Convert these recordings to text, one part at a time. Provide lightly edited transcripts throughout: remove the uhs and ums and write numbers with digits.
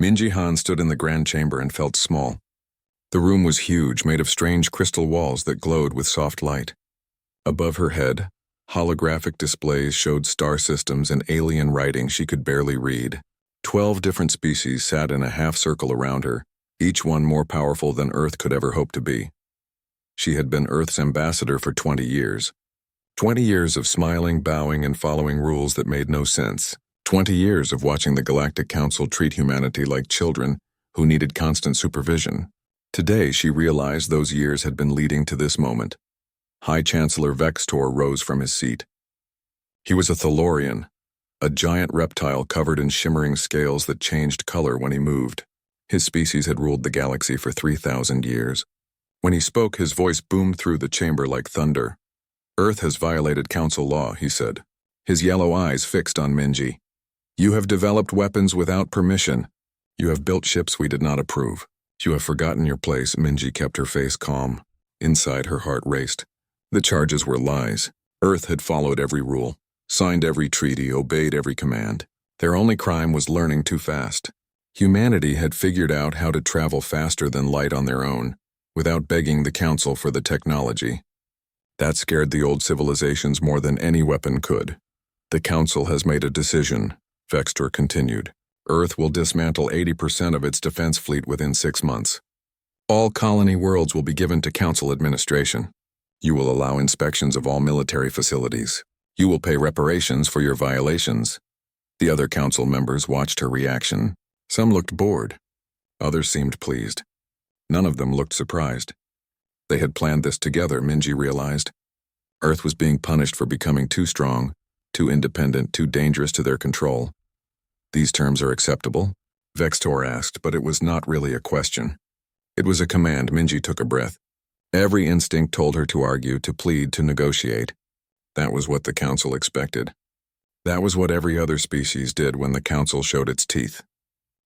Minji Han stood in the grand chamber and felt small. The room was huge, made of strange crystal walls that glowed with soft light. Above her head, holographic displays showed star systems and alien writing she could barely read. 12 different species sat in a half-circle around her, each one more powerful than Earth could ever hope to be. She had been Earth's ambassador for 20 years. 20 years of smiling, bowing, and following rules that made no sense. 20 years of watching the Galactic Council treat humanity like children who needed constant supervision. Today, she realized those years had been leading to this moment. High Chancellor Vextor rose from his seat. He was a Thalorian, a giant reptile covered in shimmering scales that changed color when he moved. His species had ruled the galaxy for 3,000 years. When he spoke, his voice boomed through the chamber like thunder. "Earth has violated council law," he said, his yellow eyes fixed on Minji. "You have developed weapons without permission. You have built ships we did not approve. You have forgotten your place." Minji kept her face calm. Inside, her heart raced. The charges were lies. Earth had followed every rule, signed every treaty, obeyed every command. Their only crime was learning too fast. Humanity had figured out how to travel faster than light on their own, without begging the council for the technology. That scared the old civilizations more than any weapon could. "The council has made a decision," Vextor continued. "Earth will dismantle 80% of its defense fleet within 6 months. All colony worlds will be given to council administration. You will allow inspections of all military facilities. You will pay reparations for your violations." The other council members watched her reaction. Some looked bored. Others seemed pleased. None of them looked surprised. They had planned this together, Minji realized. Earth was being punished for becoming too strong, too independent, too dangerous to their control. "These terms are acceptable?" Vextor asked, but it was not really a question. It was a command. Minji took a breath. Every instinct told her to argue, to plead, to negotiate. That was what the council expected. That was what every other species did when the council showed its teeth.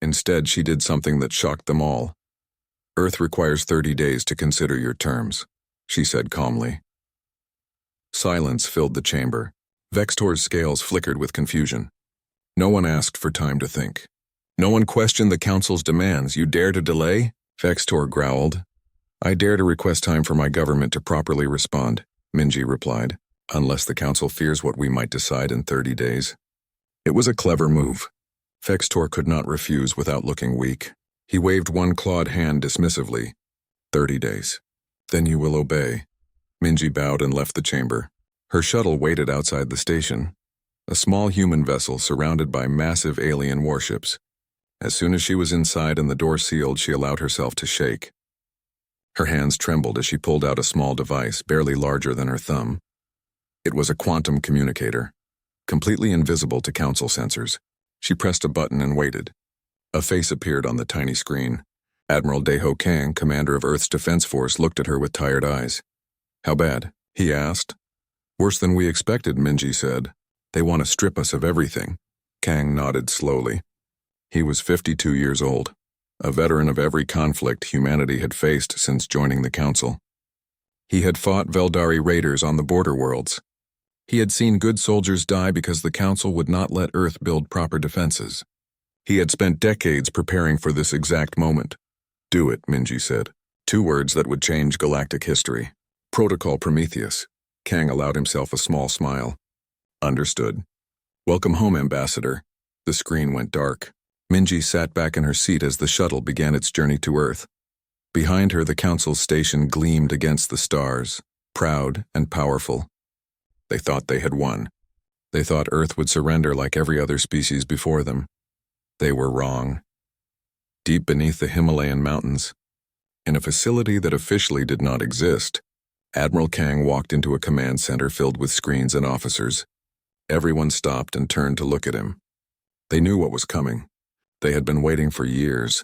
Instead, she did something that shocked them all. "Earth requires 30 days to consider your terms," she said calmly. Silence filled the chamber. Vextor's scales flickered with confusion. No one asked for time to think. No one questioned the council's demands. "You dare to delay?" Vextor growled. "I dare to request time for my government to properly respond," Minji replied, "unless the council fears what we might decide in 30 days. It was a clever move. Vextor could not refuse without looking weak. He waved one clawed hand dismissively. 30 days. Then you will obey." Minji bowed and left the chamber. Her shuttle waited outside the station, a small human vessel surrounded by massive alien warships. As soon as she was inside and the door sealed, she allowed herself to shake. Her hands trembled as she pulled out a small device, barely larger than her thumb. It was a quantum communicator, completely invisible to council sensors. She pressed a button and waited. A face appeared on the tiny screen. Admiral Daeho Kang, commander of Earth's Defense Force, looked at her with tired eyes. "How bad?" he asked. "Worse than we expected," Minji said. "They want to strip us of everything." Kang nodded slowly. He was 52 years old, a veteran of every conflict humanity had faced since joining the council. He had fought Veldari raiders on the border worlds. He had seen good soldiers die because the council would not let Earth build proper defenses. He had spent decades preparing for this exact moment. "Do it," Minji said. 2 words that would change galactic history. "Protocol Prometheus." Kang allowed himself a small smile. "Understood. Welcome home, Ambassador." The screen went dark. Minji sat back in her seat as the shuttle began its journey to Earth. Behind her, the council's station gleamed against the stars, proud and powerful. They thought they had won. They thought Earth would surrender like every other species before them. They were wrong. Deep beneath the Himalayan mountains, in a facility that officially did not exist, Admiral Kang walked into a command center filled with screens and officers. Everyone stopped and turned to look at him. They knew what was coming. They had been waiting for years.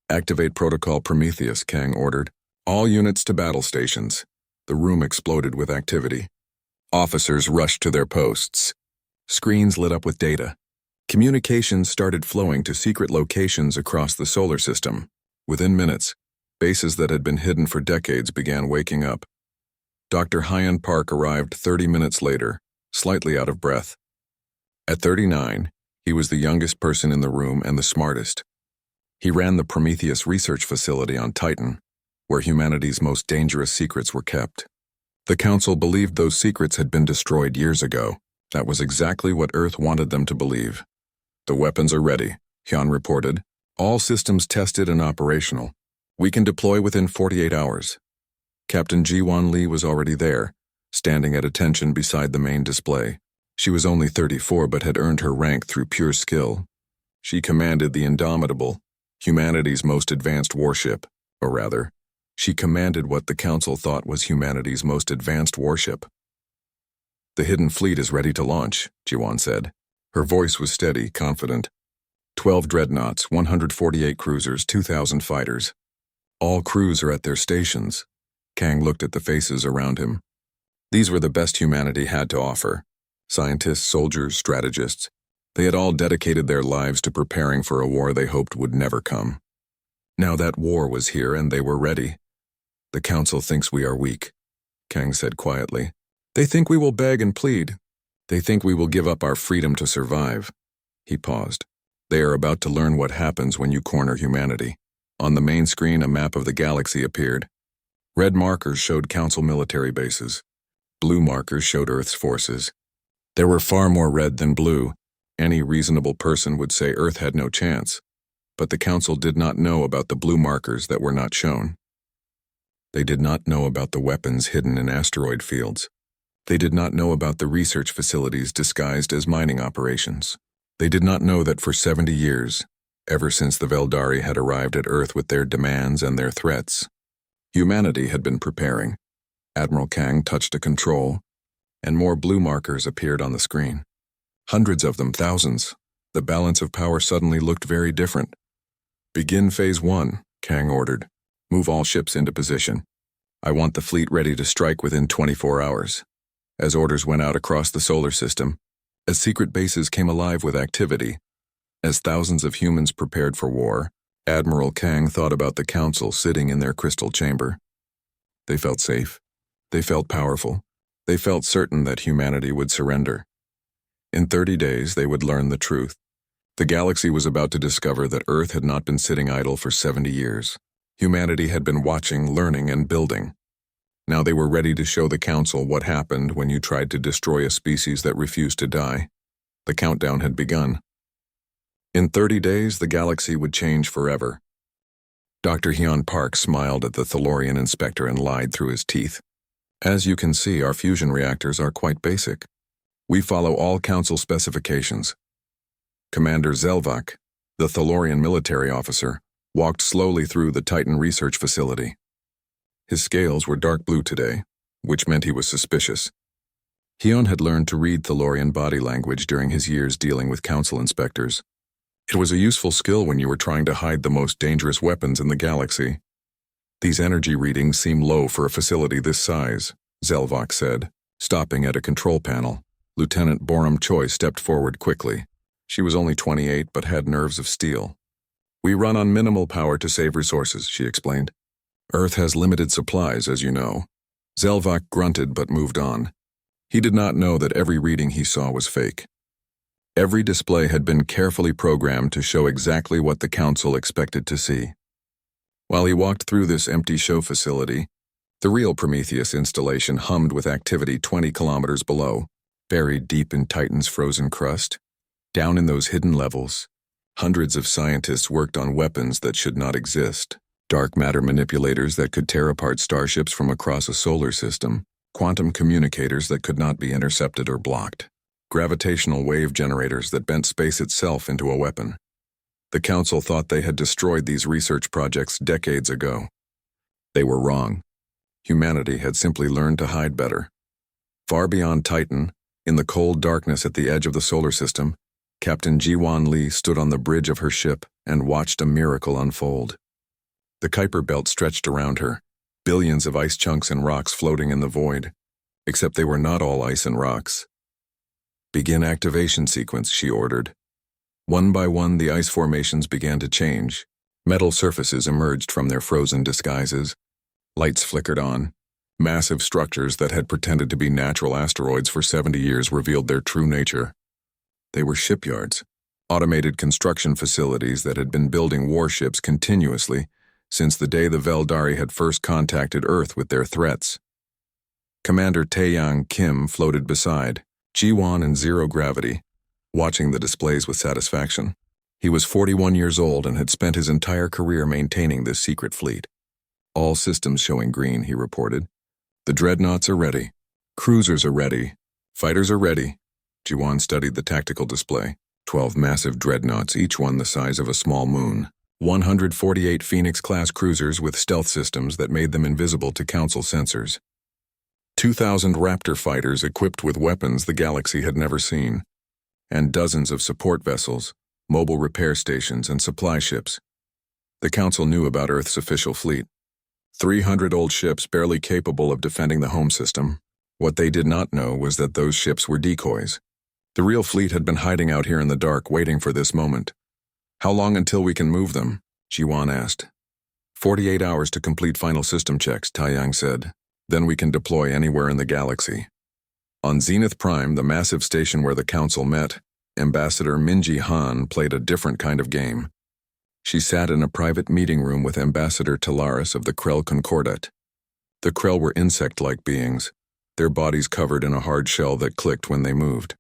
"Activate Protocol Prometheus," Kang ordered. "All units to battle stations." The room exploded with activity. Officers rushed to their posts. Screens lit up with data. Communications started flowing to secret locations across the solar system. Within minutes, bases that had been hidden for decades began waking up. Dr. Hyun Park arrived 30 minutes later, slightly out of breath. At 39, he was the youngest person in the room and the smartest. He ran the Prometheus research facility on Titan, where humanity's most dangerous secrets were kept. The Council believed those secrets had been destroyed years ago. That was exactly what Earth wanted them to believe. "The weapons are ready," Hyun reported. "All systems tested and operational. We can deploy within 48 hours. Captain Ji-won Lee was already there, standing at attention beside the main display. She was only 34 but had earned her rank through pure skill. She commanded the Indomitable, humanity's most advanced warship, or rather, she commanded what the Council thought was humanity's most advanced warship. "The hidden fleet is ready to launch," Ji-won said. Her voice was steady, confident. 12 dreadnoughts, 148 cruisers, 2,000 fighters. All crews are at their stations. Kang looked at the faces around him. These were the best humanity had to offer. Scientists, soldiers, strategists. They had all dedicated their lives to preparing for a war they hoped would never come. Now that war was here and they were ready. "The Council thinks we are weak," Kang said quietly. "They think we will beg and plead. They think we will give up our freedom to survive." He paused. "They are about to learn what happens when you corner humanity." On the main screen, a map of the galaxy appeared. Red markers showed Council military bases. Blue markers showed Earth's forces. There were far more red than blue. Any reasonable person would say Earth had no chance. But the Council did not know about the blue markers that were not shown. They did not know about the weapons hidden in asteroid fields. They did not know about the research facilities disguised as mining operations. They did not know that for 70 years, ever since the Veldari had arrived at Earth with their demands and their threats, humanity had been preparing. Admiral Kang touched a control, and more blue markers appeared on the screen. Hundreds of them, thousands. The balance of power suddenly looked very different. "Begin Phase 1, Kang ordered. "Move all ships into position. I want the fleet ready to strike within 24 hours. As orders went out across the solar system, as secret bases came alive with activity, as thousands of humans prepared for war, Admiral Kang thought about the Council sitting in their crystal chamber. They felt safe. They felt powerful. They felt certain that humanity would surrender. In 30 days, they would learn the truth. The galaxy was about to discover that Earth had not been sitting idle for 70 years. Humanity had been watching, learning, and building. Now they were ready to show the Council what happened when you tried to destroy a species that refused to die. The countdown had begun. In 30 days, the galaxy would change forever. Dr. Hyun Park smiled at the Thalorian inspector and lied through his teeth. "As you can see, our fusion reactors are quite basic. We follow all Council specifications." Commander Zelvak, the Thalorian military officer, walked slowly through the Titan research facility. His scales were dark blue today, which meant he was suspicious. Hyun had learned to read Thalorian body language during his years dealing with Council inspectors. It was a useful skill when you were trying to hide the most dangerous weapons in the galaxy. "These energy readings seem low for a facility this size," Zelvak said, stopping at a control panel. Lieutenant Borum Choi stepped forward quickly. She was only 28 but had nerves of steel. "We run on minimal power to save resources," she explained. "Earth has limited supplies, as you know." Zelvak grunted but moved on. He did not know that every reading he saw was fake. Every display had been carefully programmed to show exactly what the Council expected to see. While he walked through this empty show facility, the real Prometheus installation hummed with activity 20 kilometers below, buried deep in Titan's frozen crust. Down in those hidden levels, hundreds of scientists worked on weapons that should not exist. Dark matter manipulators that could tear apart starships from across a solar system, quantum communicators that could not be intercepted or blocked, gravitational wave generators that bent space itself into a weapon. The Council thought they had destroyed these research projects decades ago. They were wrong. Humanity had simply learned to hide better. Far beyond Titan, in the cold darkness at the edge of the solar system, Captain Ji-won Lee stood on the bridge of her ship and watched a miracle unfold. The Kuiper belt stretched around her, billions of ice chunks and rocks floating in the void, except they were not all ice and rocks. "Begin activation sequence," she ordered. One by one, the ice formations began to change. Metal surfaces emerged from their frozen disguises. Lights flickered on. Massive structures that had pretended to be natural asteroids for 70 years revealed their true nature. They were shipyards, automated construction facilities that had been building warships continuously since the day the Veldari had first contacted Earth with their threats. Commander Taeyang Kim floated beside, Ji-won in zero gravity, watching the displays with satisfaction. He was 41 years old and had spent his entire career maintaining this secret fleet. All systems showing green, he reported. The dreadnoughts are ready. Cruisers are ready. Fighters are ready. Ji-won studied the tactical display. 12 massive dreadnoughts, each one the size of a small moon. 148 Phoenix-class cruisers with stealth systems that made them invisible to Council sensors. 2,000 Raptor fighters equipped with weapons the galaxy had never seen. And dozens of support vessels, mobile repair stations, and supply ships. The Council knew about Earth's official fleet. 300 old ships barely capable of defending the home system. What they did not know was that those ships were decoys. The real fleet had been hiding out here in the dark, waiting for this moment. How long until we can move them? Ji-won asked. 48 hours to complete final system checks, Taeyang said. Then we can deploy anywhere in the galaxy. On Zenith Prime, the massive station where the Council met, Ambassador Minji Han played a different kind of game. She sat in a private meeting room with Ambassador Talaris of the Krell Concordat. The Krell were insect-like beings, their bodies covered in a hard shell that clicked when they moved.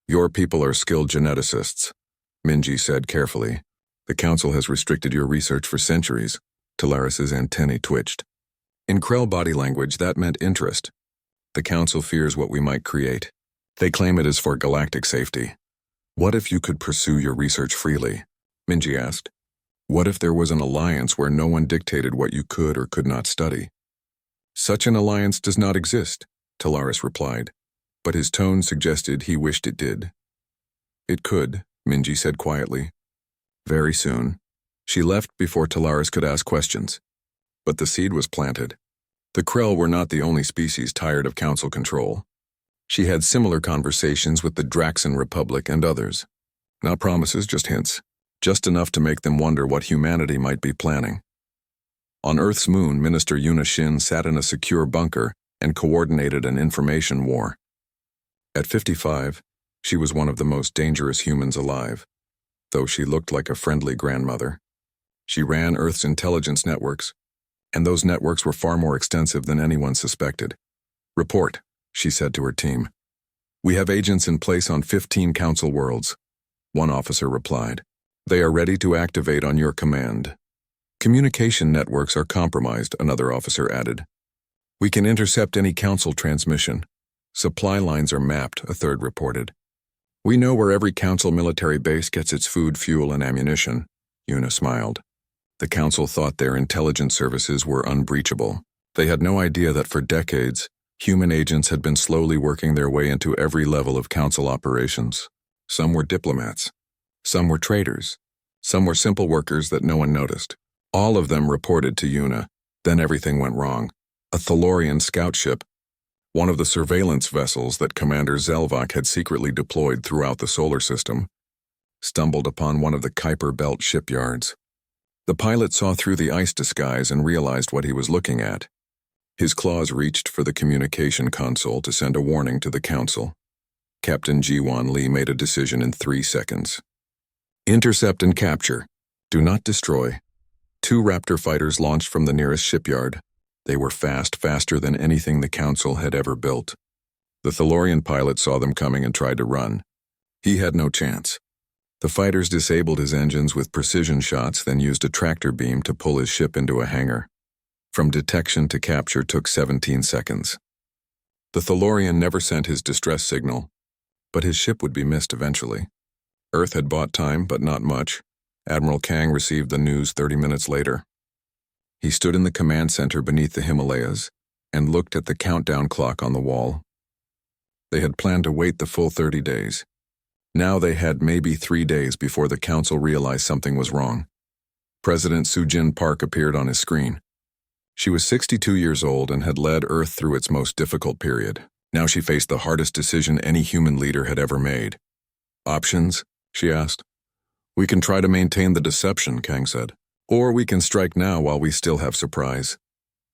Your people are skilled geneticists, Minji said carefully. The Council has restricted your research for centuries. Talaris's antennae twitched. In Krell body language, that meant interest. The Council fears what we might create. They claim it is for galactic safety. What if you could pursue your research freely? Minji asked. What if there was an alliance where no one dictated what you could or could not study? Such an alliance does not exist, Talaris replied, but his tone suggested he wished it did. It could, Minji said quietly. Very soon. She left before Talaris could ask questions. But the seed was planted. The Krell were not the only species tired of Council control. She had similar conversations with the Draxan Republic and others. Not promises, just hints. Just enough to make them wonder what humanity might be planning. On Earth's moon, Minister Yuna Shin sat in a secure bunker and coordinated an information war. At 55, she was one of the most dangerous humans alive, though she looked like a friendly grandmother. She ran Earth's intelligence networks, and those networks were far more extensive than anyone suspected. Report, she said to her team. We have agents in place on 15 Council worlds. One officer replied. They are ready to activate on your command. Communication networks are compromised, another officer added. We can intercept any Council transmission. Supply lines are mapped, a third reported. We know where every Council military base gets its food, fuel, and ammunition, Yuna smiled. The Council thought their intelligence services were unbreachable. They had no idea that for decades, human agents had been slowly working their way into every level of Council operations. Some were diplomats. Some were traitors. Some were simple workers that no one noticed. All of them reported to Yuna. Then everything went wrong. A Thalorian scout ship, one of the surveillance vessels that Commander Zelvak had secretly deployed throughout the solar system, stumbled upon one of the Kuiper Belt shipyards. The pilot saw through the ice disguise and realized what he was looking at. His claws reached for the communication console to send a warning to the Council. Captain Ji-won Lee made a decision in 3 seconds. Intercept and capture. Do not destroy. 2 Raptor fighters launched from the nearest shipyard. They were faster than anything the Council had ever built. The Thalorian pilot saw them coming and tried to run. He had no chance. The fighters disabled his engines with precision shots, then used a tractor beam to pull his ship into a hangar. From detection to capture took 17 seconds. The Thalorian never sent his distress signal, but his ship would be missed eventually. Earth had bought time, but not much. Admiral Kang received the news 30 minutes later. He stood in the command center beneath the Himalayas and looked at the countdown clock on the wall. They had planned to wait the full 30 days. Now they had maybe 3 days before the Council realized something was wrong. President Soo-Jin Park appeared on his screen. She was 62 years old and had led Earth through its most difficult period. Now she faced the hardest decision any human leader had ever made. Options? She asked. We can try to maintain the deception, Kang said. Or we can strike now while we still have surprise.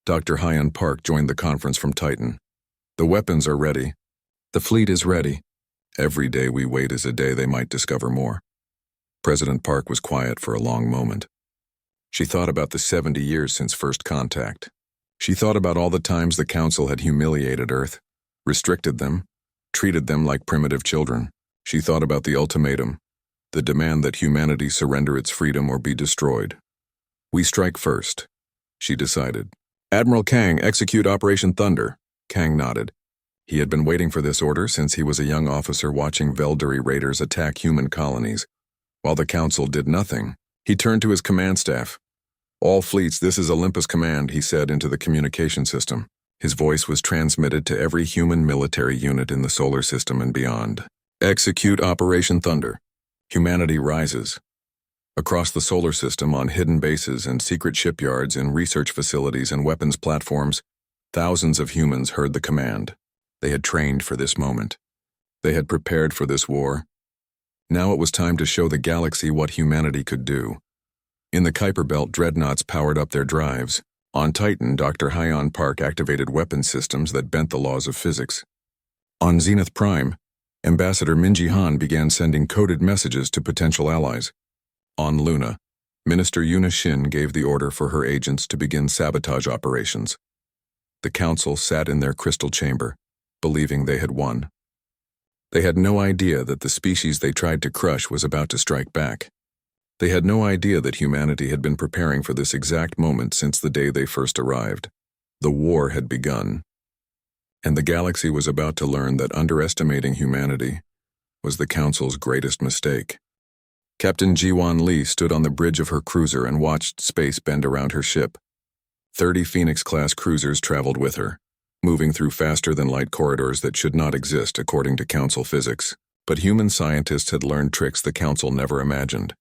Dr. Hyun Park joined the conference from Titan. The weapons are ready. The fleet is ready. Every day we wait is a day they might discover more. President Park was quiet for a long moment. She thought about the 70 years since first contact. She thought about all the times the Council had humiliated Earth, restricted them, treated them like primitive children. She thought about the ultimatum, the demand that humanity surrender its freedom or be destroyed. "We strike first," she decided. "Admiral Kang, execute Operation Thunder." Kang nodded. He had been waiting for this order since he was a young officer watching Velduri raiders attack human colonies. While the Council did nothing, he turned to his command staff. "All fleets, this is Olympus Command," he said into the communication system. His voice was transmitted to every human military unit in the solar system and beyond. "Execute Operation Thunder. Humanity rises." Across the solar system, on hidden bases and secret shipyards, in research facilities and weapons platforms, thousands of humans heard the command. They had trained for this moment. They had prepared for this war. Now it was time to show the galaxy what humanity could do. In the Kuiper Belt, dreadnoughts powered up their drives. On Titan, Dr. Hyon Park activated weapon systems that bent the laws of physics. On Zenith Prime, Ambassador Minji Han began sending coded messages to potential allies. On Luna, Minister Yuna Shin gave the order for her agents to begin sabotage operations. The Council sat in their crystal chamber, believing they had won. They had no idea that the species they tried to crush was about to strike back. They had no idea that humanity had been preparing for this exact moment since the day they first arrived. The war had begun, and the galaxy was about to learn that underestimating humanity was the Council's greatest mistake. Captain Ji-Wan Lee stood on the bridge of her cruiser and watched space bend around her ship. 30 Phoenix-class cruisers traveled with her, moving through faster-than-light corridors that should not exist according to Council physics. But human scientists had learned tricks the Council never imagined.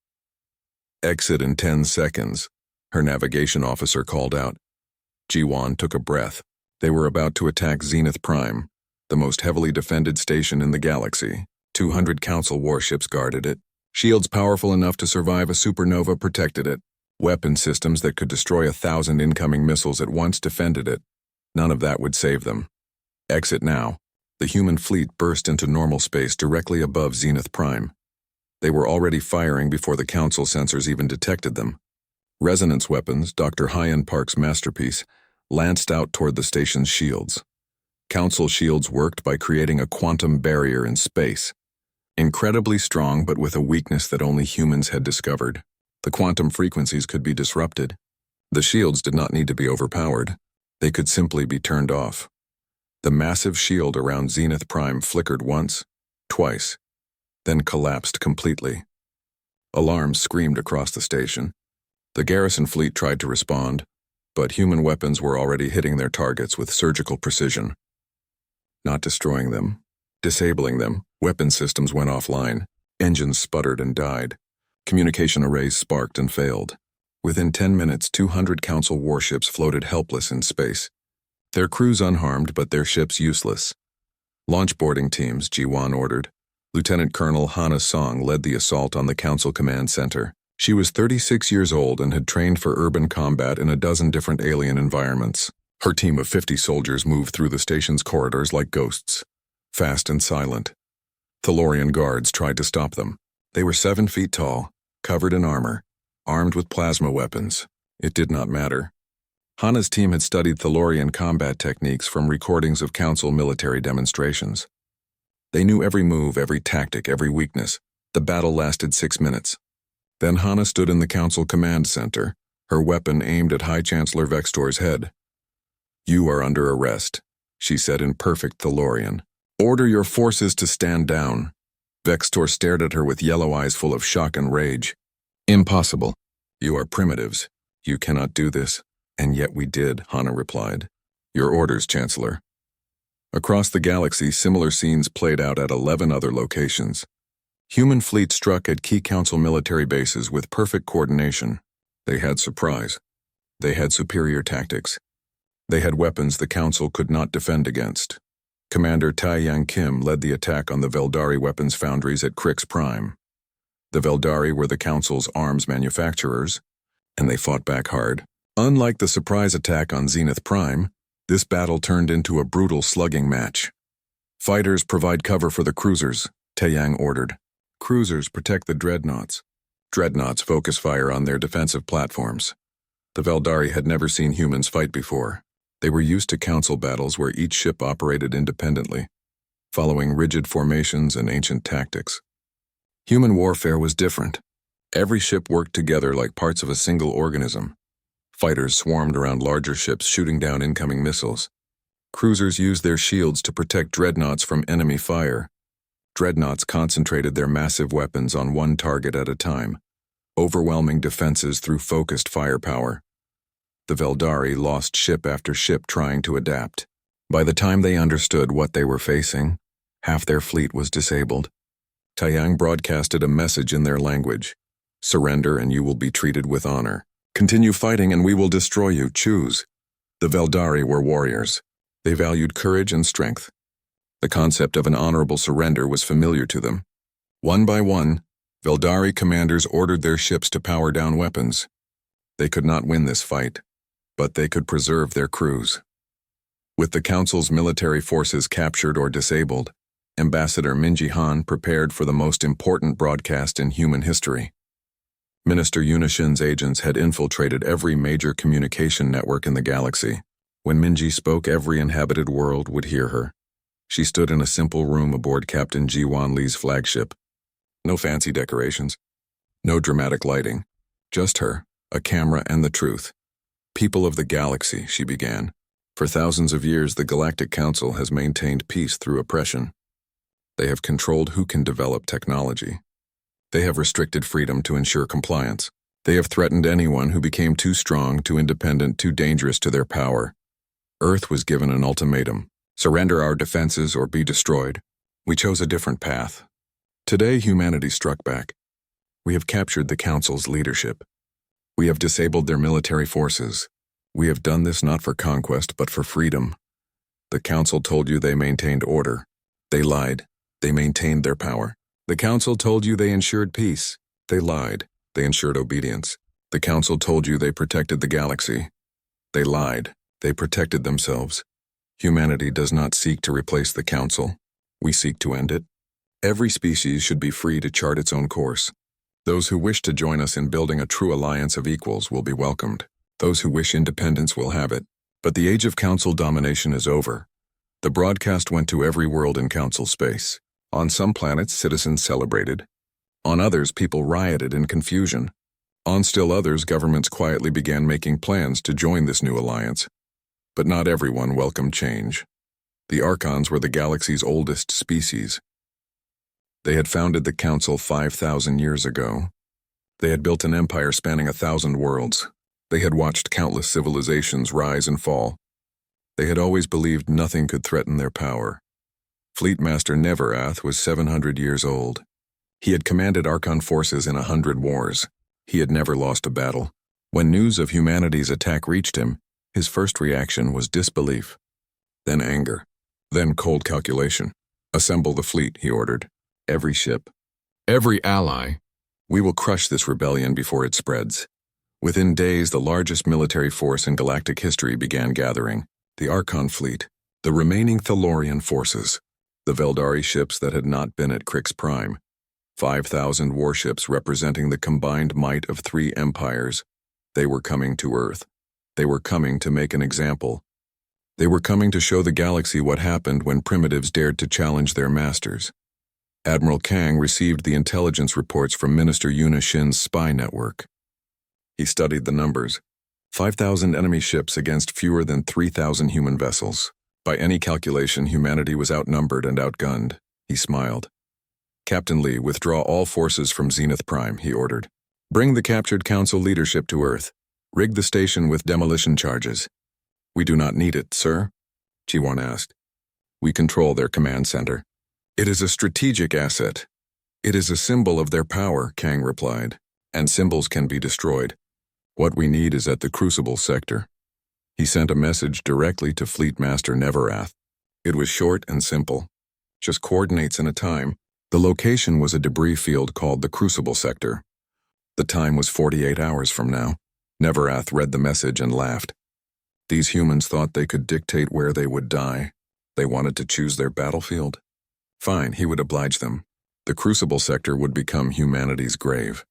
"Exit in 10 seconds, her navigation officer called out. Ji-Wan took a breath. They were about to attack Zenith Prime, the most heavily defended station in the galaxy. 200 Council warships guarded it. Shields powerful enough to survive a supernova protected it. Weapon systems that could destroy 1,000 incoming missiles at once defended it. None of that would save them. Exit now. The human fleet burst into normal space directly above Zenith Prime. They were already firing before the Council sensors even detected them. Resonance weapons, Dr. Hyon Park's masterpiece, lanced out toward the station's shields. Council shields worked by creating a quantum barrier in space. Incredibly strong, but with a weakness that only humans had discovered. The quantum frequencies could be disrupted. The shields did not need to be overpowered. They could simply be turned off. The massive shield around Zenith Prime flickered once, twice, then collapsed completely. Alarms screamed across the station. The garrison fleet tried to respond, but human weapons were already hitting their targets with surgical precision. Not destroying them, disabling them, weapon systems went offline. Engines sputtered and died. Communication arrays sparked and failed. Within 10 minutes, 200 Council warships floated helpless in space. Their crews unharmed, but their ships useless. "Launch boarding teams," Ji-Wan ordered. Lieutenant Colonel Hana Song led the assault on the Council Command Center. She was 36 years old and had trained for urban combat in a dozen different alien environments. Her team of 50 soldiers moved through the station's corridors like ghosts, fast and silent. Thalorian guards tried to stop them. They were 7 feet tall, covered in armor, armed with plasma weapons. It did not matter. Hana's team had studied Thalorian combat techniques from recordings of Council military demonstrations. They knew every move, every tactic, every weakness. The battle lasted 6 minutes. Then Hana stood in the Council Command Center, her weapon aimed at High Chancellor Vextor's head. "You are under arrest," she said in perfect Thalorian. "Order your forces to stand down." Vextor stared at her with yellow eyes full of shock and rage. "Impossible. You are primitives. You cannot do this." "And yet we did," Hana replied. "Your orders, Chancellor." Across the galaxy, similar scenes played out at 11 other locations. Human fleets struck at key Council military bases with perfect coordination. They had surprise. They had superior tactics. They had weapons the Council could not defend against. Commander Taeyang Kim led the attack on the Veldari weapons foundries at Crix Prime. The Veldari were the Council's arms manufacturers, and they fought back hard. Unlike the surprise attack on Zenith Prime, this battle turned into a brutal slugging match. "Fighters provide cover for the cruisers," Taeyang ordered. "Cruisers protect the dreadnoughts. Dreadnoughts focus fire on their defensive platforms. The Veldari had never seen humans fight before. They were used to council battles where each ship operated independently, following rigid formations and ancient tactics. Human warfare was different. Every ship worked together like parts of a single organism. Fighters swarmed around larger ships, shooting down incoming missiles. Cruisers used their shields to protect dreadnoughts from enemy fire. Dreadnoughts concentrated their massive weapons on one target at a time, overwhelming defenses through focused firepower. The Veldari lost ship after ship trying to adapt. By the time they understood what they were facing, half their fleet was disabled. Taiyang broadcasted a message in their language. Surrender and you will be treated with honor. Continue fighting and we will destroy you. Choose. The Veldari were warriors. They valued courage and strength. The concept of an honorable surrender was familiar to them. One by one, Veldari commanders ordered their ships to power down weapons. They could not win this fight, but they could preserve their crews. With the Council's military forces captured or disabled, Ambassador Minji Han prepared for the most important broadcast in human history. Minister Yunishin's agents had infiltrated every major communication network in the galaxy. When Minji spoke, every inhabited world would hear her. She stood in a simple room aboard Captain Jiwan Li's flagship. No fancy decorations. No dramatic lighting. Just her, a camera, and the truth. People of the galaxy, she began. For thousands of years, the Galactic Council has maintained peace through oppression. They have controlled who can develop technology. They have restricted freedom to ensure compliance. They have threatened anyone who became too strong, too independent, too dangerous to their power. Earth was given an ultimatum. Surrender our defenses or be destroyed. We chose a different path. Today, humanity struck back. We have captured the Council's leadership. We have disabled their military forces. We have done this not for conquest, but for freedom. The Council told you they maintained order. They lied. They maintained their power. The Council told you they ensured peace. They lied. They ensured obedience. The Council told you they protected the galaxy. They lied. They protected themselves. Humanity does not seek to replace the Council. We seek to end it. Every species should be free to chart its own course. Those who wish to join us in building a true alliance of equals will be welcomed. Those who wish independence will have it. But the age of Council domination is over. The broadcast went to every world in Council space. On some planets, citizens celebrated. On others, people rioted in confusion. On still others, governments quietly began making plans to join this new alliance. But not everyone welcomed change. The Archons were the galaxy's oldest species. They had founded the Council 5,000 years ago. They had built an empire spanning 1,000 worlds. They had watched countless civilizations rise and fall. They had always believed nothing could threaten their power. Fleet Master Neverath was 700 years old. He had commanded Archon forces in 100 wars. He had never lost a battle. When news of humanity's attack reached him, his first reaction was disbelief, then anger, then cold calculation. Assemble the fleet, he ordered. Every ship, every ally. We will crush this rebellion before it spreads. Within days, the largest military force in galactic history began gathering. The Archon fleet, the remaining Thalorian forces, the Veldari ships that had not been at Krix Prime, 5,000 warships representing the combined might of 3 empires. They were coming to Earth. They were coming to make an example. They were coming to show the galaxy what happened when primitives dared to challenge their masters. Admiral Kang received the intelligence reports from Minister Yunishin's spy network. He studied the numbers. 5,000 enemy ships against fewer than 3,000 human vessels. By any calculation, humanity was outnumbered and outgunned. He smiled. Captain Lee, withdraw all forces from Zenith Prime, he ordered. Bring the captured Council leadership to Earth. Rig the station with demolition charges. We do not need it, sir, Jiwan asked. We control their command center. It is a strategic asset. It is a symbol of their power, Kang replied, and symbols can be destroyed. What we need is at the Crucible sector. He sent a message directly to Fleet Master Neverath. It was short and simple. Just coordinates and a time. The location was a debris field called the Crucible sector. The time was 48 hours from now. Neverath read the message and laughed. These humans thought they could dictate where they would die. They wanted to choose their battlefield. Fine, he would oblige them. The Crucible sector would become humanity's grave.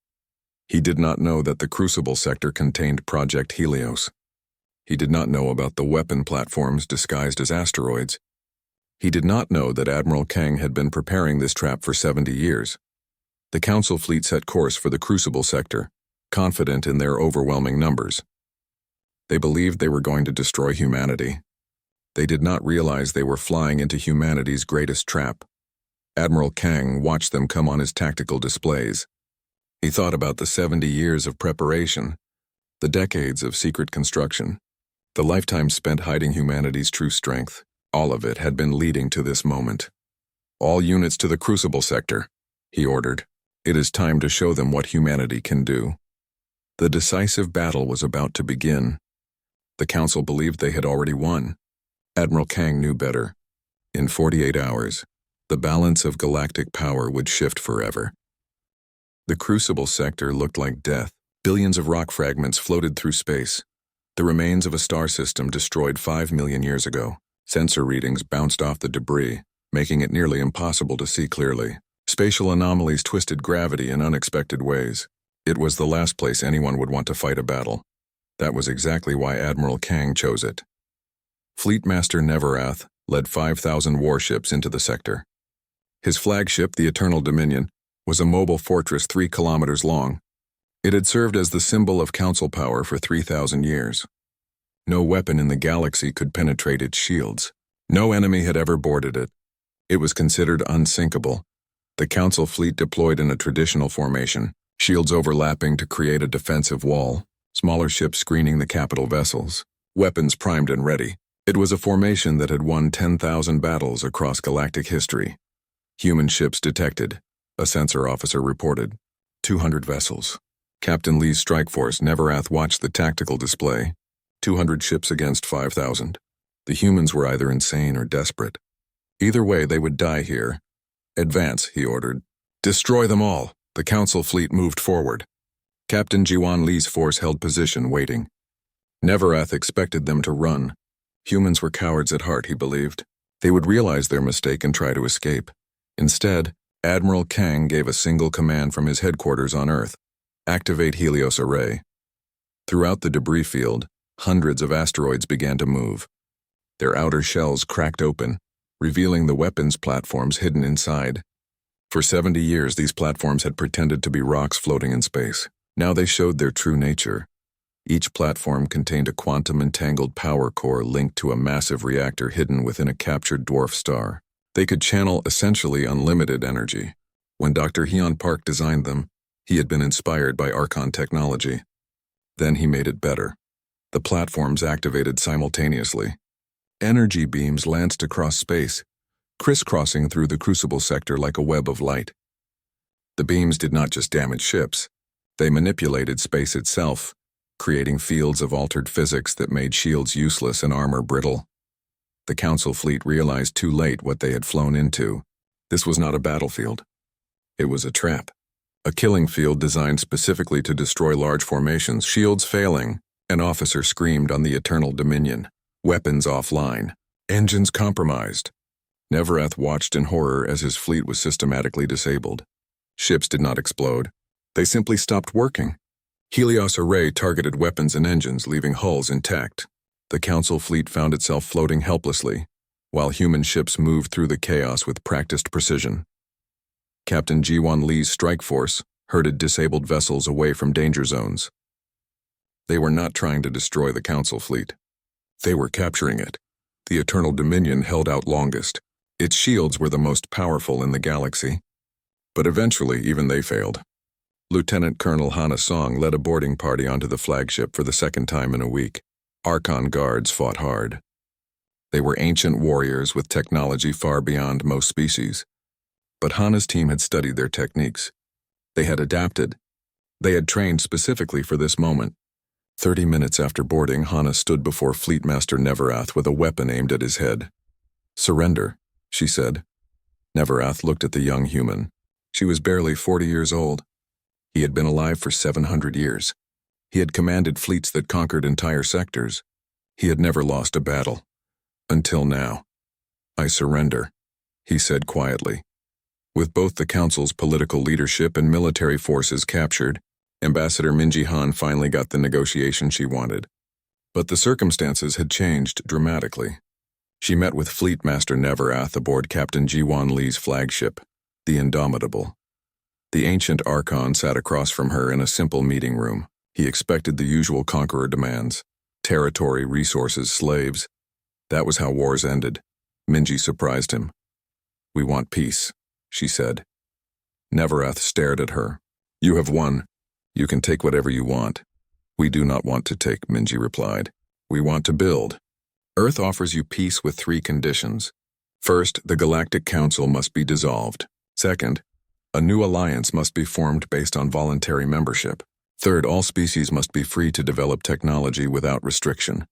He did not know that the Crucible sector contained Project Helios. He did not know about the weapon platforms disguised as asteroids. He did not know that Admiral Kang had been preparing this trap for 70 years. The Council fleet set course for the Crucible sector, confident in their overwhelming numbers. They believed they were going to destroy humanity. They did not realize they were flying into humanity's greatest trap. Admiral Kang watched them come on his tactical displays. He thought about the 70 years of preparation, the decades of secret construction, the lifetime spent hiding humanity's true strength. All of it had been leading to this moment. "All units to the Crucible sector," he ordered. "It is time to show them what humanity can do." The decisive battle was about to begin. The Council believed they had already won. Admiral Kang knew better. In 48 hours, the balance of galactic power would shift forever. The Crucible sector looked like death. Billions of rock fragments floated through space. The remains of a star system destroyed 5 million years ago. Sensor readings bounced off the debris, making it nearly impossible to see clearly. Spatial anomalies twisted gravity in unexpected ways. It was the last place anyone would want to fight a battle. That was exactly why Admiral Kang chose it. Fleet Master Neverath led 5,000 warships into the sector. His flagship, the Eternal Dominion, was a mobile fortress 3 kilometers long. It had served as the symbol of Council power for 3,000 years. No weapon in the galaxy could penetrate its shields. No enemy had ever boarded it. It was considered unsinkable. The Council fleet deployed in a traditional formation, shields overlapping to create a defensive wall, smaller ships screening the capital vessels, weapons primed and ready. It was a formation that had won 10,000 battles across galactic history. Human ships detected, a sensor officer reported. 200 vessels. Captain Lee's strike force Neverath watched the tactical display. 200 ships against 5,000. The humans were either insane or desperate. Either way, they would die here. "Advance," he ordered. "Destroy them all." The Council fleet moved forward. Captain Jiwan Lee's force held position, waiting. Neverath expected them to run. Humans were cowards at heart, he believed. They would realize their mistake and try to escape. Instead, Admiral Kang gave a single command from his headquarters on Earth: activate Helios Array. Throughout the debris field, hundreds of asteroids began to move. Their outer shells cracked open, revealing the weapons platforms hidden inside. For 70 years, these platforms had pretended to be rocks floating in space. Now they showed their true nature. Each platform contained a quantum-entangled power core linked to a massive reactor hidden within a captured dwarf star. They could channel essentially unlimited energy. When Dr. Hyun Park designed them, he had been inspired by Archon technology. Then he made it better. The platforms activated simultaneously. Energy beams lanced across space, crisscrossing through the Crucible sector like a web of light. The beams did not just damage ships. They manipulated space itself, creating fields of altered physics that made shields useless and armor brittle. The Council fleet realized too late what they had flown into. This was not a battlefield. It was a trap. A killing field designed specifically to destroy large formations. Shields failing, an officer screamed on the Eternal Dominion. Weapons offline. Engines compromised. Neverath watched in horror as his fleet was systematically disabled. Ships did not explode. They simply stopped working. Helios Array targeted weapons and engines, leaving hulls intact. The Council fleet found itself floating helplessly, while human ships moved through the chaos with practiced precision. Captain Jiwan Lee's strike force herded disabled vessels away from danger zones. They were not trying to destroy the Council fleet. They were capturing it. The Eternal Dominion held out longest. Its shields were the most powerful in the galaxy. But eventually, even they failed. Lieutenant Colonel Hana Song led a boarding party onto the flagship for the second time in a week. Archon guards fought hard. They were ancient warriors with technology far beyond most species. But Hana's team had studied their techniques. They had adapted. They had trained specifically for this moment. 30 minutes after boarding, Hana stood before Fleet Master Neverath with a weapon aimed at his head. "Surrender," she said. Neverath looked at the young human. She was barely 40 years old. He had been alive for 700 years. He had commanded fleets that conquered entire sectors. He had never lost a battle. Until now. "I surrender," he said quietly. With both the Council's political leadership and military forces captured, Ambassador Minji Han finally got the negotiation she wanted. But the circumstances had changed dramatically. She met with Fleet Master Neverath aboard Captain Jiwan Lee's flagship, the Indomitable. The ancient Archon sat across from her in a simple meeting room. He expected the usual conqueror demands: territory, resources, slaves. That was how wars ended. Minji surprised him. "We want peace," she said. Neverath stared at her. "You have won. You can take whatever you want." "We do not want to take," Minji replied. "We want to build. Earth offers you peace with 3 conditions. First, the Galactic Council must be dissolved. Second, a new alliance must be formed based on voluntary membership. Third, all species must be free to develop technology without restriction."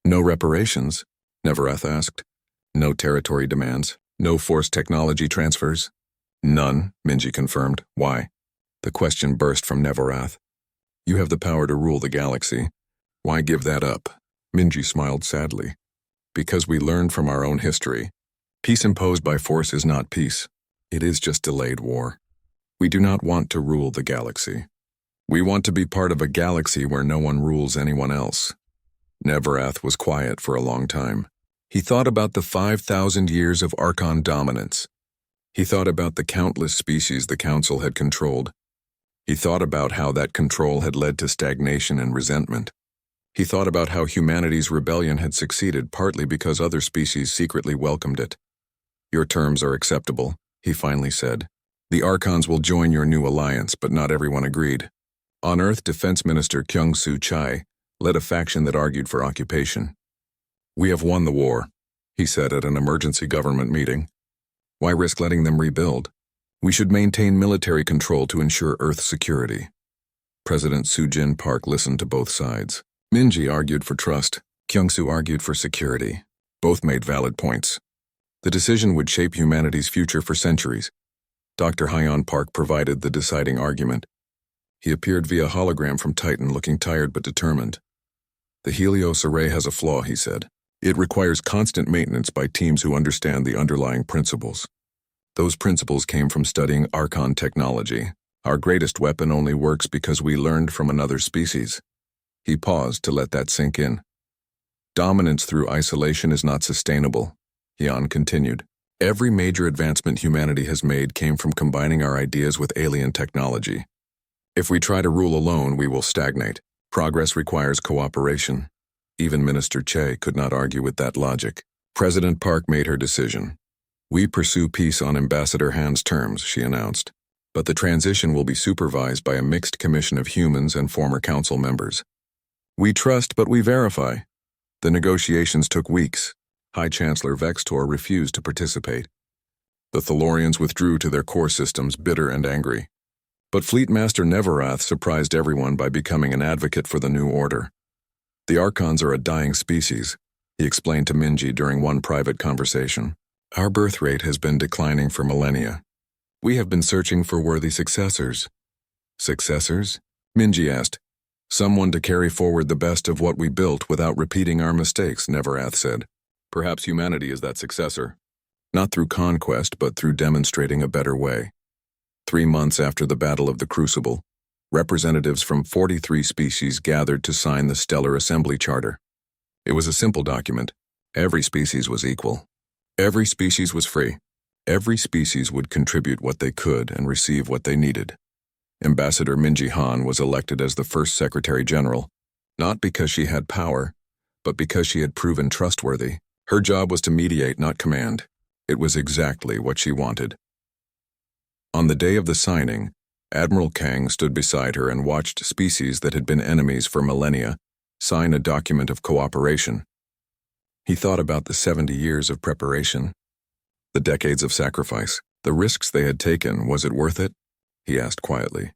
"No reparations?" Neverath asked. "No territory demands? No forced technology transfers?" "None," Minji confirmed. "Why?" The question burst from Neverath. "You have the power to rule the galaxy. Why give that up?" Minji smiled sadly. "Because we learned from our own history. Peace imposed by force is not peace. It is just delayed war. We do not want to rule the galaxy. We want to be part of a galaxy where no one rules anyone else." Neverath was quiet for a long time. He thought about the 5,000 years of Archon dominance. He thought about the countless species the Council had controlled. He thought about how that control had led to stagnation and resentment. He thought about how humanity's rebellion had succeeded partly because other species secretly welcomed it. "Your terms are acceptable," he finally said. "The Archons will join your new alliance, but not everyone agreed." On Earth, Defense Minister Kyung-Soo Chai led a faction that argued for occupation. "We have won the war," he said at an emergency government meeting. "Why risk letting them rebuild? We should maintain military control to ensure Earth's security." President Soo-Jin Park listened to both sides. Minji argued for trust. Kyung-Soo argued for security. Both made valid points. The decision would shape humanity's future for centuries. Dr. Hyon Park provided the deciding argument. He appeared via hologram from Titan, looking tired but determined. "The Helios array has a flaw," he said. "It requires constant maintenance by teams who understand the underlying principles. Those principles came from studying Archon technology. Our greatest weapon only works because we learned from another species." He paused to let that sink in. "Dominance through isolation is not sustainable," Hyon continued. "Every major advancement humanity has made came from combining our ideas with alien technology. If we try to rule alone, we will stagnate. Progress requires cooperation." Even Minister Che could not argue with that logic. President Park made her decision. "We pursue peace on Ambassador Han's terms," she announced. "But the transition will be supervised by a mixed commission of humans and former council members. We trust, but we verify." The negotiations took weeks. High Chancellor Vextor refused to participate. The Thalorians withdrew to their core systems, bitter and angry. But Fleet Master Neverath surprised everyone by becoming an advocate for the new order. "The Archons are a dying species," he explained to Minji during one private conversation. "Our birth rate has been declining for millennia. We have been searching for worthy successors." "Successors?" Minji asked. "Someone to carry forward the best of what we built without repeating our mistakes," Neverath said. "Perhaps humanity is that successor. Not through conquest, but through demonstrating a better way." 3 months after the Battle of the Crucible, representatives from 43 species gathered to sign the Stellar Assembly Charter. It was a simple document. Every species was equal. Every species was free. Every species would contribute what they could and receive what they needed. Ambassador Minji Han was elected as the first Secretary General, not because she had power, but because she had proven trustworthy. Her job was to mediate, not command. It was exactly what she wanted. On the day of the signing, Admiral Kang stood beside her and watched species that had been enemies for millennia sign a document of cooperation. He thought about the 70 years of preparation, the decades of sacrifice, the risks they had taken. Was it worth it? He asked quietly.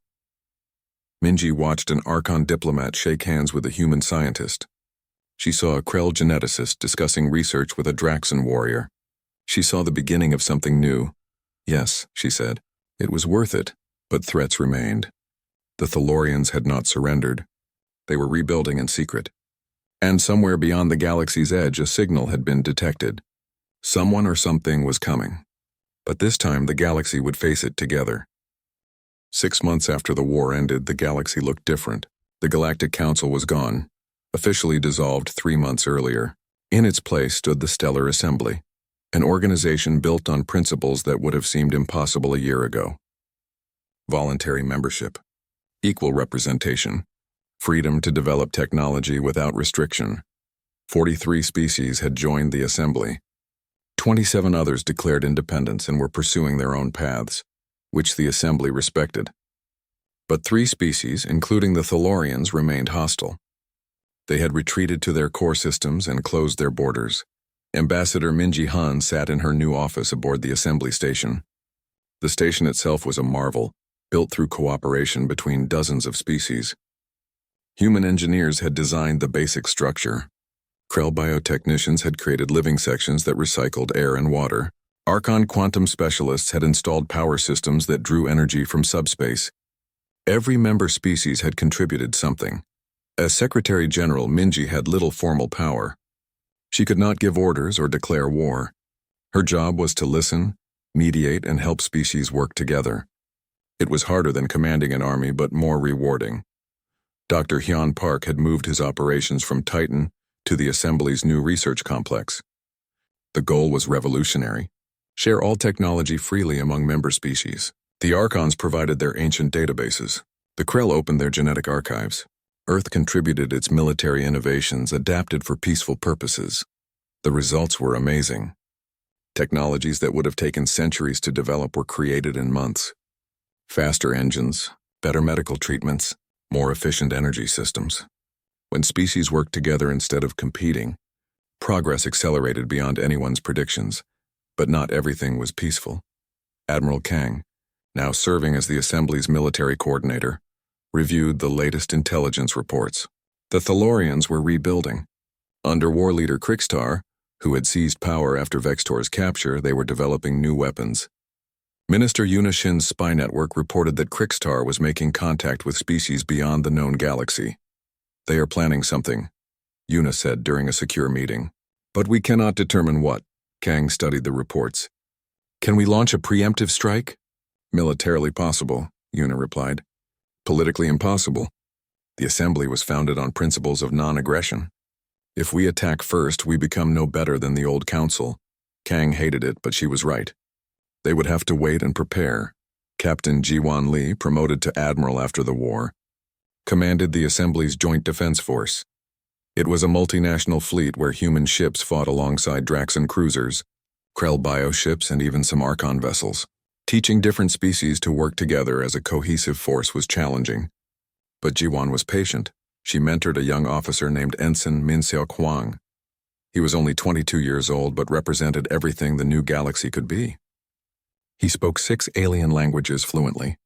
Minji watched an Archon diplomat shake hands with a human scientist. She saw a Krell geneticist discussing research with a Draxan warrior. She saw the beginning of something new. "Yes," she said. "It was worth it, but threats remained." The Thalorians had not surrendered. They were rebuilding in secret. And somewhere beyond the galaxy's edge, a signal had been detected. Someone or something was coming. But this time, the galaxy would face it together. 6 months after the war ended, the galaxy looked different. The Galactic Council was gone, officially dissolved 3 months earlier. In its place stood the Stellar Assembly, an organization built on principles that would have seemed impossible a year ago. Voluntary membership, equal representation, freedom to develop technology without restriction. 43 species had joined the Assembly. 27 others declared independence and were pursuing their own paths, which the Assembly respected. But 3 species, including the Thalorians, remained hostile. They had retreated to their core systems and closed their borders. Ambassador Minji Han sat in her new office aboard the Assembly Station. The station itself was a marvel, built through cooperation between dozens of species. Human engineers had designed the basic structure. Krell biotechnicians had created living sections that recycled air and water. Archon quantum specialists had installed power systems that drew energy from subspace. Every member species had contributed something. As Secretary General, Minji had little formal power. She could not give orders or declare war. Her job was to listen, mediate, and help species work together. It was harder than commanding an army, but more rewarding. Dr. Hyun Park had moved his operations from Titan to the Assembly's new research complex. The goal was revolutionary: share all technology freely among member species. The Archons provided their ancient databases. The Krell opened their genetic archives. Earth contributed its military innovations adapted for peaceful purposes. The results were amazing. Technologies that would have taken centuries to develop were created in months. Faster engines, better medical treatments, more efficient energy systems. When species worked together instead of competing, progress accelerated beyond anyone's predictions, but not everything was peaceful. Admiral Kang, now serving as the Assembly's military coordinator, reviewed the latest intelligence reports. The Thalorians were rebuilding. Under war leader Krikstar, who had seized power after Vextor's capture, they were developing new weapons. Minister Yuna Shin's spy network reported that Krikstar was making contact with species beyond the known galaxy. "They are planning something," Yuna said during a secure meeting. "But we cannot determine what." Kang studied the reports. "Can we launch a preemptive strike?" "Militarily possible," Yuna replied. "Politically impossible. The Assembly was founded on principles of non-aggression. If we attack first, we become no better than the old council." Kang hated it, but she was right. They would have to wait and prepare. Captain Jiwan Lee, promoted to admiral after the war, commanded the Assembly's Joint Defense Force. It was a multinational fleet where human ships fought alongside Draxan cruisers, Krell bioships, and even some Archon vessels. Teaching different species to work together as a cohesive force was challenging. But Jiwan was patient. She mentored a young officer named Ensign Min Seo Kwang. He was only 22 years old but represented everything the new galaxy could be. He spoke 6 alien languages fluently.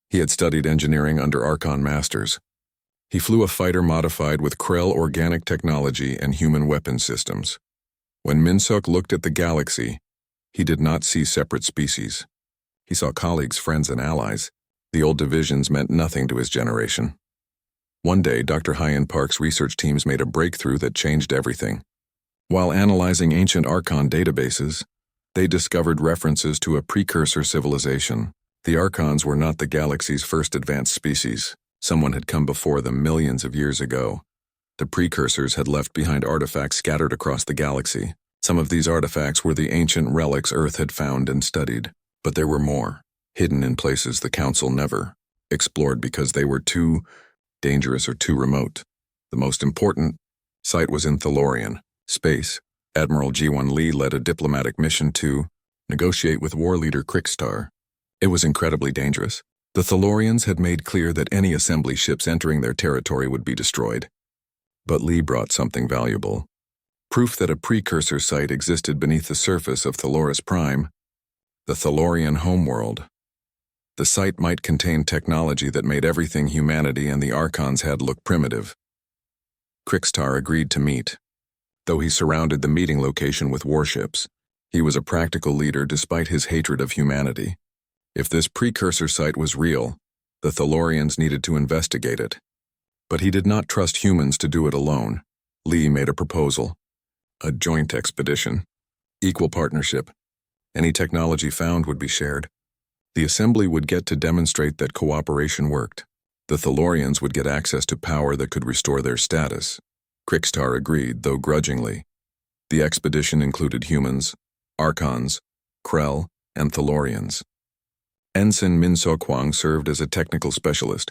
He had studied engineering under Archon masters. He flew a fighter modified with Krell organic technology and human weapon systems. When Minseok looked at the galaxy, he did not see separate species. He saw colleagues, friends, and allies. The old divisions meant nothing to his generation. One day, Dr. Hyun Park's research teams made a breakthrough that changed everything. While analyzing ancient Archon databases, they discovered references to a precursor civilization. The Archons were not the galaxy's first advanced species. Someone had come before them millions of years ago. The precursors had left behind artifacts scattered across the galaxy. Some of these artifacts were the ancient relics Earth had found and studied. But there were more, hidden in places the Council never explored because they were too dangerous or too remote. The most important site was in Thalorian space. Admiral Jiwan Lee led a diplomatic mission to negotiate with war leader Krikstar. It was incredibly dangerous. The Thalorians had made clear that any Assembly ships entering their territory would be destroyed. But Lee brought something valuable: proof that a precursor site existed beneath the surface of Thaloris Prime, the Thalorian homeworld. The site might contain technology that made everything humanity and the Archons had look primitive. Krikstar agreed to meet. Though he surrounded the meeting location with warships, he was a practical leader despite his hatred of humanity. If this precursor site was real, the Thalorians needed to investigate it. But he did not trust humans to do it alone. Lee made a proposal: a joint expedition, equal partnership. Any technology found would be shared. The assembly would get to demonstrate that cooperation worked. The Thalorians would get access to power that could restore their status. Krikstar agreed, though grudgingly. The expedition included humans, Archons, Krell, and Thalorians. Ensign Min Sokwang served as a technical specialist,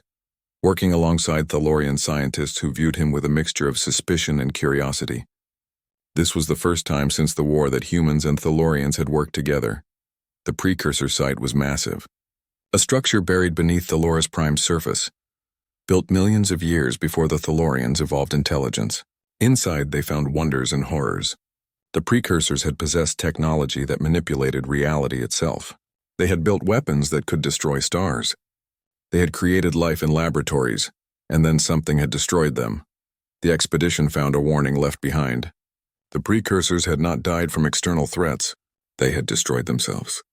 working alongside Thalorian scientists who viewed him with a mixture of suspicion and curiosity. This was the first time since the war that humans and Thalorians had worked together. The precursor site was massive, a structure buried beneath Thalora's prime surface, built millions of years before the Thalorians evolved intelligence. Inside, they found wonders and horrors. The precursors had possessed technology that manipulated reality itself. They had built weapons that could destroy stars. They had created life in laboratories, and then something had destroyed them. The expedition found a warning left behind. The precursors had not died from external threats. They had destroyed themselves.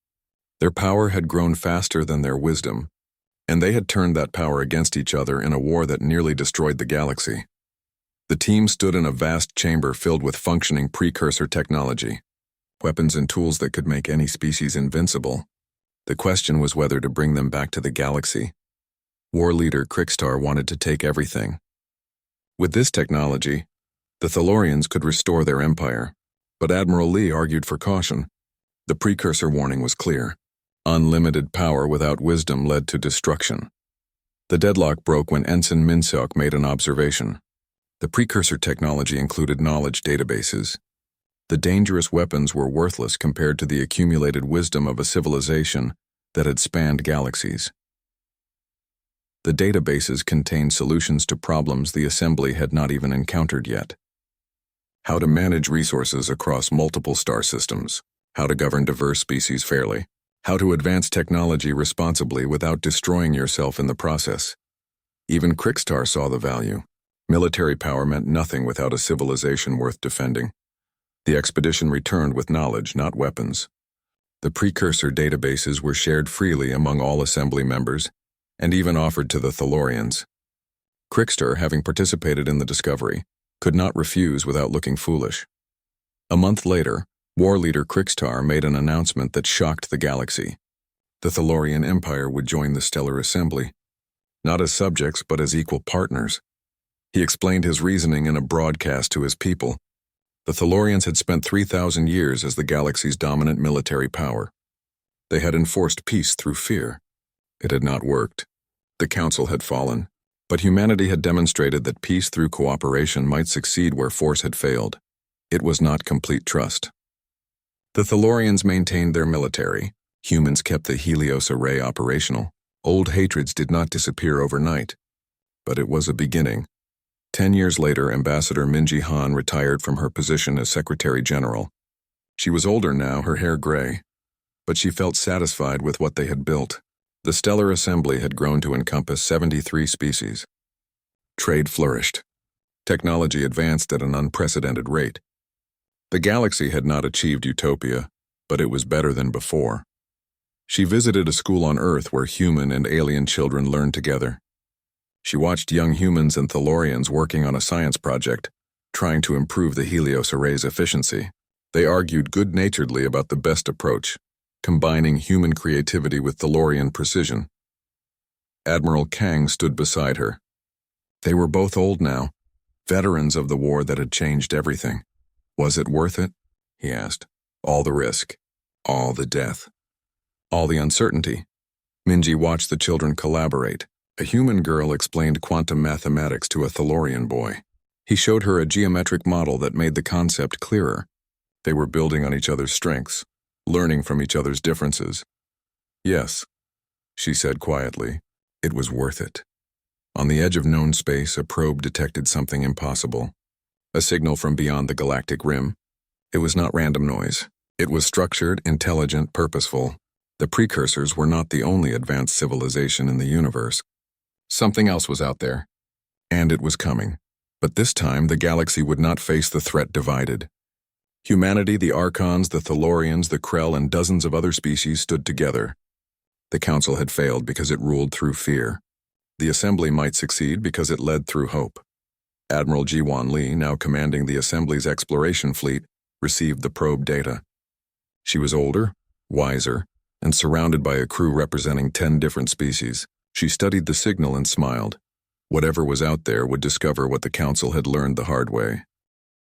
Their power had grown faster than their wisdom, and they had turned that power against each other in a war that nearly destroyed the galaxy. The team stood in a vast chamber filled with functioning precursor technology, weapons and tools that could make any species invincible. The question was whether to bring them back to the galaxy. War leader Krikstar wanted to take everything. With this technology, the Thalorians could restore their empire, but Admiral Lee argued for caution. The precursor warning was clear. Unlimited power without wisdom led to destruction. The deadlock broke when Ensign Minseok made an observation. The precursor technology included knowledge databases. The dangerous weapons were worthless compared to the accumulated wisdom of a civilization that had spanned galaxies. The databases contained solutions to problems the assembly had not even encountered yet. How to manage resources across multiple star systems. How to govern diverse species fairly. How to advance technology responsibly without destroying yourself in the process. Even Krikstar saw the value. Military power meant nothing without a civilization worth defending. The expedition returned with knowledge, not weapons. The precursor databases were shared freely among all assembly members, and even offered to the Thalorians. Krikstar, having participated in the discovery, could not refuse without looking foolish. A month later, war leader Krikstar made an announcement that shocked the galaxy. The Thalorian Empire would join the Stellar Assembly, not as subjects but as equal partners. He explained his reasoning in a broadcast to his people. The Thalorians had spent 3,000 years as the galaxy's dominant military power. They had enforced peace through fear. It had not worked. The Council had fallen, but humanity had demonstrated that peace through cooperation might succeed where force had failed. It was not complete trust. The Thalorians maintained their military. Humans kept the Helios array operational. Old hatreds did not disappear overnight, but it was a beginning. 10 years later, Ambassador Minji Han retired from her position as Secretary General. She was older now, her hair gray, but she felt satisfied with what they had built. The Stellar Assembly had grown to encompass 73 species. Trade flourished. Technology advanced at an unprecedented rate. The galaxy had not achieved utopia, but it was better than before. She visited a school on Earth where human and alien children learned together. She watched young humans and Thalorians working on a science project, trying to improve the Helios array's efficiency. They argued good-naturedly about the best approach, combining human creativity with Thalorian precision. Admiral Kang stood beside her. They were both old now, veterans of the war that had changed everything. Was it worth it? He asked. All the risk, all the death, all the uncertainty. Minji watched the children collaborate. A human girl explained quantum mathematics to a Thalorian boy. He showed her a geometric model that made the concept clearer. They were building on each other's strengths, learning from each other's differences. Yes, she said quietly, it was worth it. On the edge of known space, a probe detected something impossible. A signal from beyond the galactic rim. It was not random noise. It was structured, intelligent, purposeful. The precursors were not the only advanced civilization in the universe. Something else was out there, and it was coming. But this time, the galaxy would not face the threat divided. Humanity, the Archons, the Thalorians, the Krell, and dozens of other species stood together. The Council had failed because it ruled through fear. The Assembly might succeed because it led through hope. Admiral Jiwan Lee, now commanding the Assembly's exploration fleet, received the probe data. She was older, wiser, and surrounded by a crew representing 10 different species. She studied the signal and smiled. Whatever was out there would discover what the Council had learned the hard way.